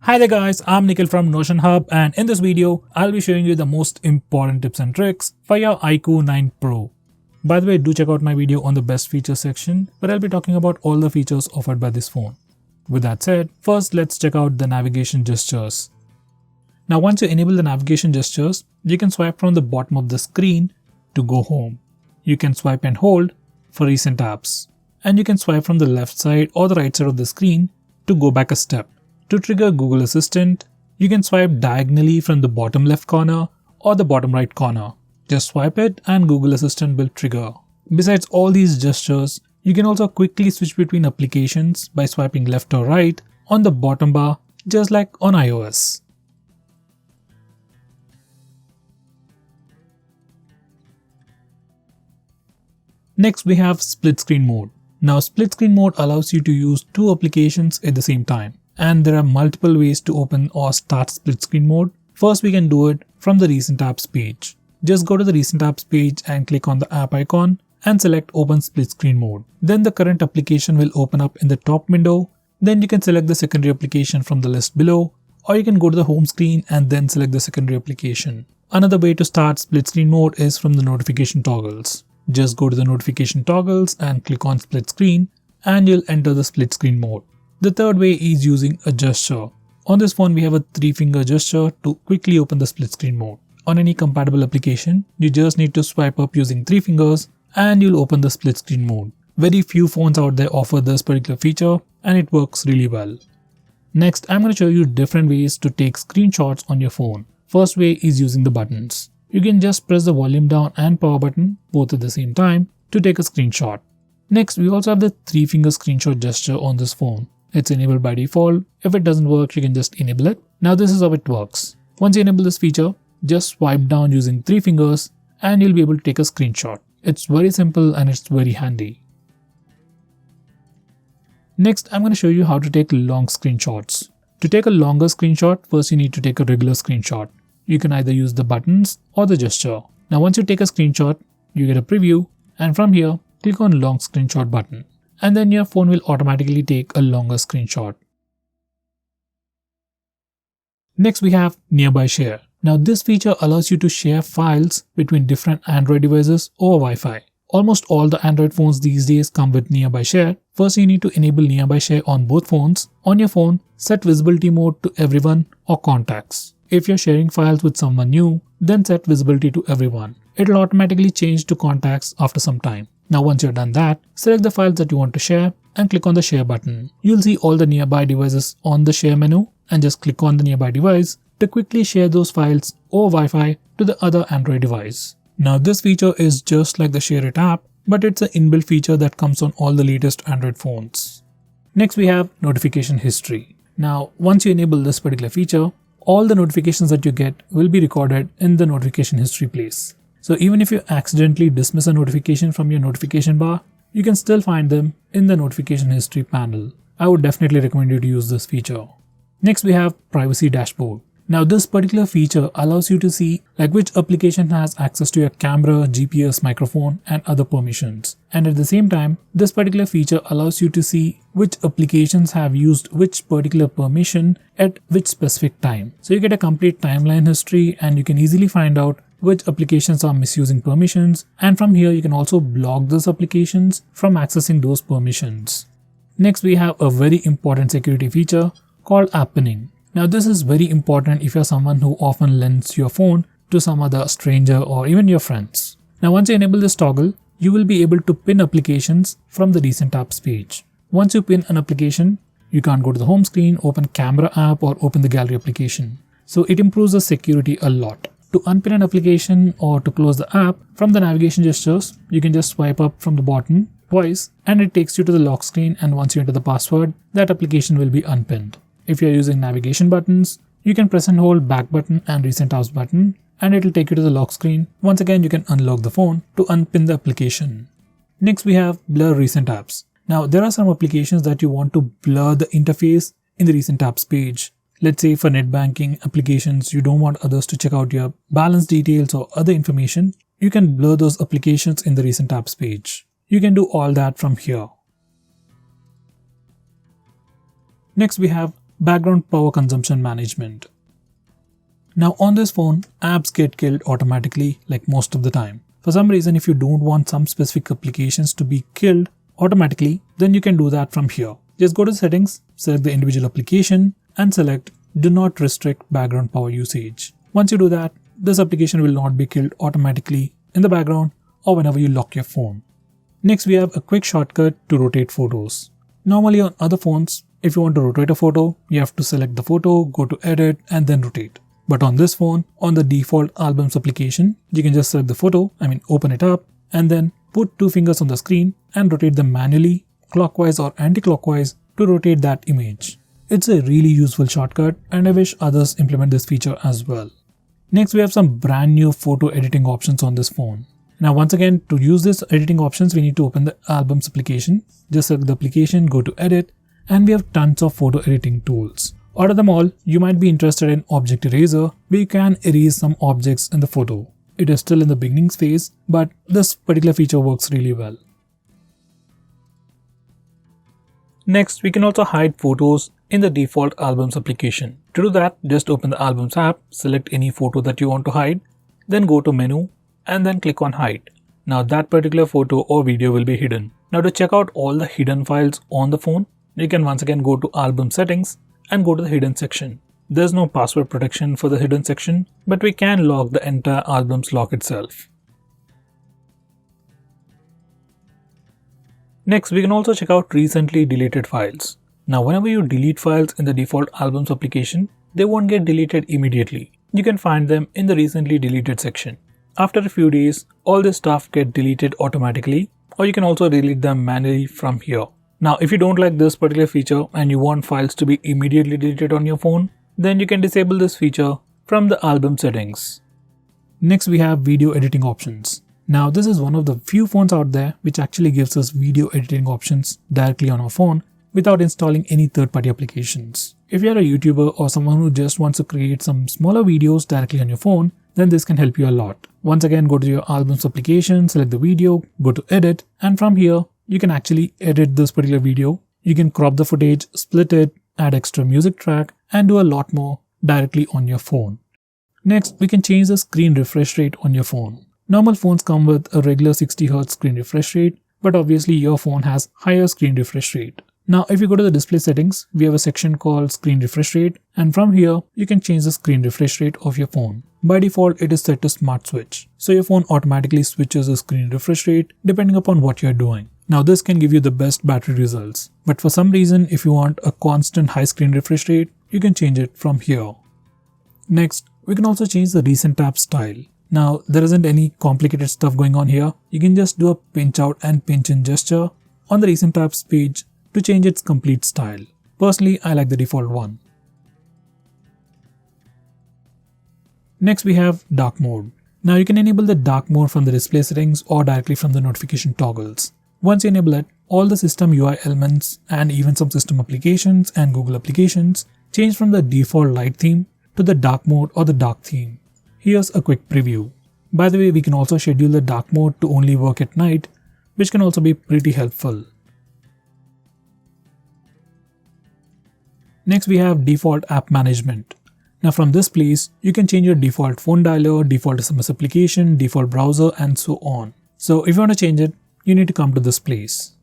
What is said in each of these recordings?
Hi there guys, I'm Nikhil from Notion Hub, and in this video, I'll be showing you the most important tips and tricks for your iQOO 9 Pro. By the way, do check out my video on the best features section, where I'll be talking about all the features offered by this phone. With that said, first let's check out the navigation gestures. Now once you enable the navigation gestures, you can swipe from the bottom of the screen to go home. You can swipe and hold for recent apps. And you can swipe from the left side or the right side of the screen to go back a step. To trigger Google Assistant, you can swipe diagonally from the bottom left corner or the bottom right corner. Just swipe it and Google Assistant will trigger. Besides all these gestures, you can also quickly switch between applications by swiping left or right on the bottom bar, just like on iOS. Next we have split screen mode. Now split screen mode allows you to use two applications at the same time. And there are multiple ways to open or start split screen mode. First we can do it from the recent apps page. Just go to the recent apps page and click on the app icon and select open split screen mode. Then the current application will open up in the top window. Then you can select the secondary application from the list below, or you can go to the home screen and then select the secondary application. Another way to start split screen mode is from the notification toggles. Just go to the notification toggles and click on split screen and you'll enter the split screen mode. The third way is using a gesture. On this phone we have a 3-finger gesture to quickly open the split screen mode. On any compatible application, you just need to swipe up using 3 fingers and you'll open the split screen mode. Very few phones out there offer this particular feature and it works really well. Next, I'm going to show you different ways to take screenshots on your phone. First way is using the buttons. You can just press the volume down and power button both at the same time to take a screenshot. Next, we also have the 3-finger screenshot gesture on this phone. It's enabled by default. If it doesn't work, you can just enable it. Now this is how it works. Once you enable this feature, just swipe down using 3 fingers and you'll be able to take a screenshot. It's very simple and it's very handy. Next, I'm going to show you how to take long screenshots. To take a longer screenshot, first you need to take a regular screenshot. You can either use the buttons or the gesture. Now once you take a screenshot, you get a preview, and from here, click on long screenshot button. And then your phone will automatically take a longer screenshot. Next we have Nearby Share. Now this feature allows you to share files between different Android devices over Wi-Fi. Almost all the Android phones these days come with Nearby Share. First you need to enable Nearby Share on both phones. On your phone, set visibility mode to everyone or contacts. If you're sharing files with someone new, then set visibility to everyone. It'll automatically change to contacts after some time. Now once you're done that, select the files that you want to share and click on the share button. You'll see all the nearby devices on the share menu and just click on the nearby device to quickly share those files over Wi-Fi to the other Android device. Now this feature is just like the Share It app, but it's an inbuilt feature that comes on all the latest Android phones. Next we have notification history. Now once you enable this particular feature, all the notifications that you get will be recorded in the notification history place. So even if you accidentally dismiss a notification from your notification bar, you can still find them in the notification history panel. I would definitely recommend you to use this feature. Next we have Privacy Dashboard. Now this particular feature allows you to see which application has access to your camera, GPS, microphone and other permissions. And at the same time, this particular feature allows you to see which applications have used which particular permission at which specific time. So you get a complete timeline history and you can easily find out which applications are misusing permissions, and from here you can also block those applications from accessing those permissions. Next we have a very important security feature called app pinning. Now this is very important if you're someone who often lends your phone to some other stranger or even your friends. Now once you enable this toggle, you will be able to pin applications from the recent apps page. Once you pin an application, you can't go to the home screen, open camera app or open the gallery application. So it improves the security a lot. To unpin an application or to close the app, from the navigation gestures, you can just swipe up from the bottom twice and it takes you to the lock screen, and once you enter the password, that application will be unpinned. If you're using navigation buttons, you can press and hold back button and recent apps button and it will take you to the lock screen. Once again, you can unlock the phone to unpin the application. Next we have blur recent apps. Now there are some applications that you want to blur the interface in the recent apps page. Let's say for net banking applications, you don't want others to check out your balance details or other information. You can blur those applications in the recent apps page. You can do all that from here. Next we have background power consumption management. Now on this phone, apps get killed automatically like most of the time. For some reason, if you don't want some specific applications to be killed automatically, then you can do that from here. Just go to settings, select the individual application and select do not restrict background power usage. Once you do that, this application will not be killed automatically in the background or whenever you lock your phone. Next, we have a quick shortcut to rotate photos. Normally on other phones, if you want to rotate a photo, you have to select the photo, go to edit and then rotate. But on this phone, on the default albums application, you can just select the photo, open it up and then put 2 fingers on the screen and rotate them manually, clockwise or anti-clockwise to rotate that image. It's a really useful shortcut and I wish others implement this feature as well. Next, we have some brand new photo editing options on this phone. Now once again, to use these editing options, we need to open the albums application. Just select the application, go to edit and we have tons of photo editing tools. Out of them all, you might be interested in Object Eraser, where you can erase some objects in the photo. It is still in the beginning phase, but this particular feature works really well. Next, we can also hide photos in the default albums application. To do that, just open the albums app, select any photo that you want to hide, then go to menu and then click on hide. Now that particular photo or video will be hidden. Now to check out all the hidden files on the phone, you can once again go to album settings and go to the hidden section. There's no password protection for the hidden section, but we can lock the entire albums lock itself. Next, we can also check out recently deleted files. Now whenever you delete files in the default albums application, they won't get deleted immediately. You can find them in the recently deleted section. After a few days, all this stuff get deleted automatically, or you can also delete them manually from here. Now, if you don't like this particular feature and you want files to be immediately deleted on your phone, then you can disable this feature from the album settings. Next, we have video editing options. Now, this is one of the few phones out there which actually gives us video editing options directly on our phone without installing any third-party applications. If you're a YouTuber or someone who just wants to create some smaller videos directly on your phone, then this can help you a lot. Once again, go to your albums application, select the video, go to edit, and from here, you can actually edit this particular video. You can crop the footage, split it, add extra music track, and do a lot more directly on your phone. Next, we can change the screen refresh rate on your phone. Normal phones come with a regular 60Hz screen refresh rate, but obviously your phone has higher screen refresh rate. Now, if you go to the display settings, we have a section called screen refresh rate, and from here, you can change the screen refresh rate of your phone. By default, it is set to smart switch. So your phone automatically switches the screen refresh rate depending upon what you're doing. Now this can give you the best battery results, but for some reason if you want a constant high screen refresh rate, you can change it from here. Next, we can also change the recent tab style. Now there isn't any complicated stuff going on here. You can just do a pinch out and pinch in gesture on the recent tabs page to change its complete style. Personally, I like the default one. Next we have dark mode. Now you can enable the dark mode from the display settings or directly from the notification toggles. Once you enable it, all the system UI elements and even some system applications and Google applications change from the default light theme to the dark mode or the dark theme. Here's a quick preview. By the way, we can also schedule the dark mode to only work at night, which can also be pretty helpful. Next we have default app management. Now from this place, you can change your default phone dialer, default SMS application, default browser and so on. So if you want to change it, you need to come to this place.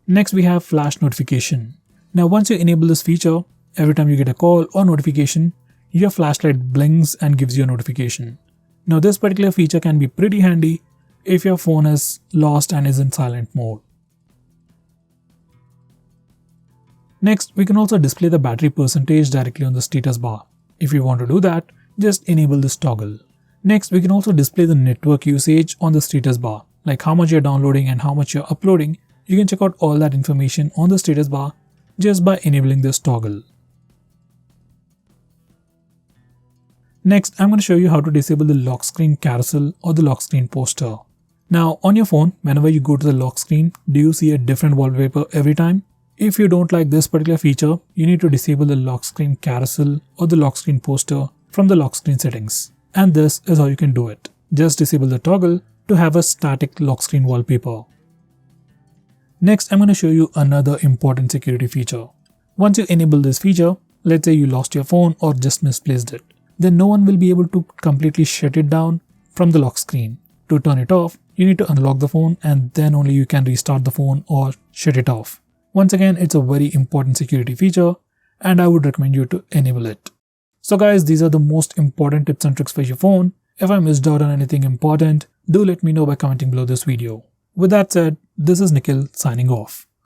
Next we have flash notification. Now once you enable this feature, every time you get a call or notification, your flashlight blinks and gives you a notification. Now this particular feature can be pretty handy if your phone is lost and is in silent mode. Next, we can also display the battery percentage directly on the status bar. If you want to do that, just enable this toggle. Next, we can also display the network usage on the status bar, like how much you're downloading and how much you're uploading. You can check out all that information on the status bar just by enabling this toggle. Next, I'm going to show you how to disable the lock screen carousel or the lock screen poster. Now, on your phone, whenever you go to the lock screen, do you see a different wallpaper every time? If you don't like this particular feature, you need to disable the lock screen carousel or the lock screen poster from the lock screen settings. And this is how you can do it. Just disable the toggle to have a static lock screen wallpaper. Next, I'm going to show you another important security feature. Once you enable this feature, let's say you lost your phone or just misplaced it, then no one will be able to completely shut it down from the lock screen. To turn it off, you need to unlock the phone and then only you can restart the phone or shut it off. Once again, it's a very important security feature and I would recommend you to enable it. So guys, these are the most important tips and tricks for your phone. If I missed out on anything important, do let me know by commenting below this video. With that said, this is Nikhil signing off.